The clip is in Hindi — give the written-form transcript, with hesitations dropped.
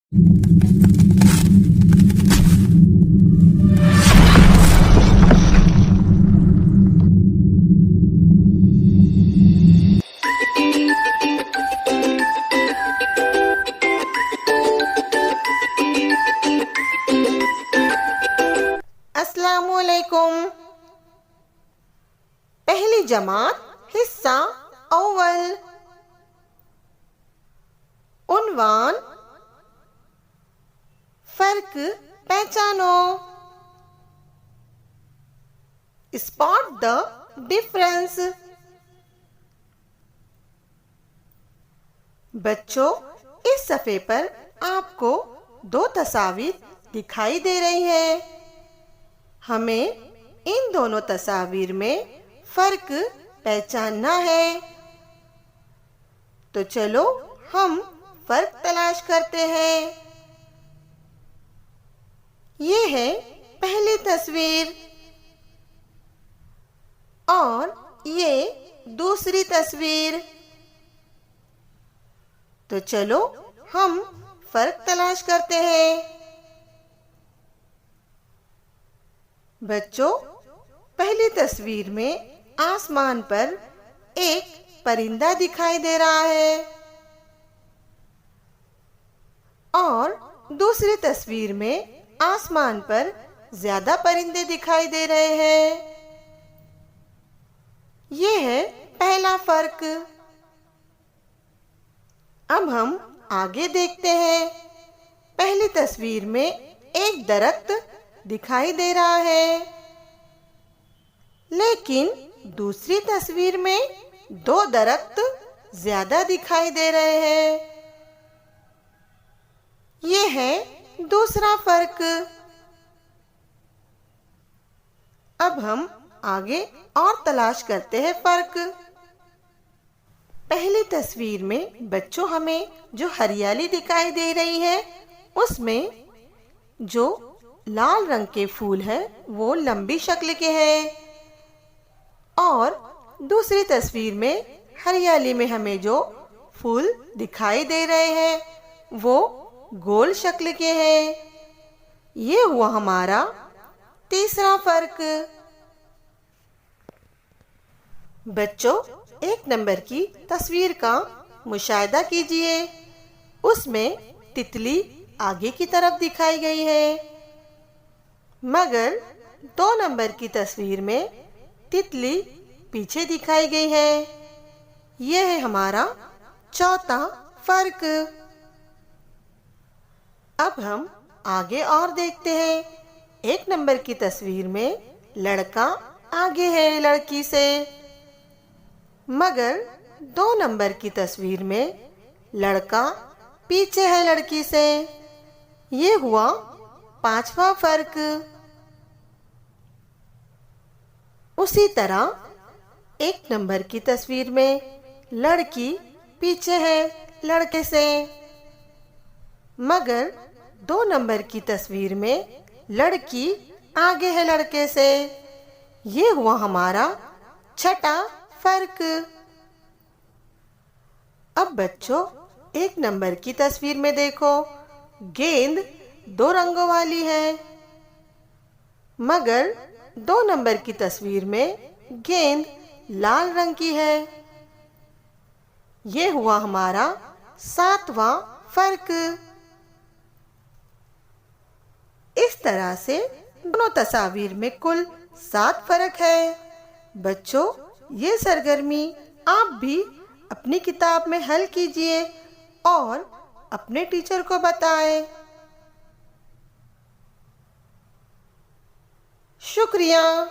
अस्सलामुअलैकुम। पहली जमात हिस्सा अव्वल। उन्वान फर्क पहचानो। Spot the difference. बच्चों, इस सफ़े पर आपको दो तस्वीर दिखाई दे रही है। हमें इन दोनों तस्वीर में फर्क पहचानना है। तो चलो हम फर्क तलाश करते हैं। ये है पहली तस्वीर और ये दूसरी तस्वीर। तो चलो हम फर्क तलाश करते हैं। बच्चों, पहली तस्वीर में आसमान पर एक परिंदा दिखाई दे रहा है और दूसरी तस्वीर में आसमान पर ज्यादा परिंदे दिखाई दे रहे हैं। ये है पहला फर्क। अब हम आगे देखते हैं। पहली तस्वीर में एक दरख्त दिखाई दे रहा है, लेकिन दूसरी तस्वीर में दो दरख्त ज्यादा दिखाई दे रहे हैं। ये है दूसरा फर्क। अब हम आगे और तलाश करते हैं फर्क। पहली तस्वीर में बच्चों हमें जो हरियाली दिखाई दे रही है, उसमें जो लाल रंग के फूल है वो लंबी शक्ल के हैं और दूसरी तस्वीर में हरियाली में हमें जो फूल दिखाई दे रहे हैं वो गोल शक्ल के हैं। ये हुआ हमारा तीसरा फर्क। बच्चों, एक नंबर की तस्वीर का मुशाहिदा कीजिए। उसमें तितली आगे की तरफ दिखाई गई है, मगर दो नंबर की तस्वीर में तितली पीछे दिखाई गई है। यह है हमारा चौथा फर्क। अब हम आगे और देखते हैं। एक नंबर की तस्वीर में लड़का आगे है लड़की से, मगर दो नंबर की तस्वीर में लड़का पीछे है लड़की से। ये हुआ पांचवा फर्क। उसी तरह एक नंबर की तस्वीर में लड़की पीछे है लड़के से, मगर दो नंबर की तस्वीर में लड़की आगे है लड़के से। ये हुआ हमारा छठा फर्क। अब बच्चों, एक नंबर की तस्वीर में देखो, गेंद दो रंगों वाली है, मगर दो नंबर की तस्वीर में गेंद लाल रंग की है। ये हुआ हमारा सातवां फर्क। इस तरह से दोनों तस्वीर में कुल 7 फर्क है। बच्चों, ये सरगर्मी आप भी अपनी किताब में हल कीजिए और अपने टीचर को बताएं। शुक्रिया।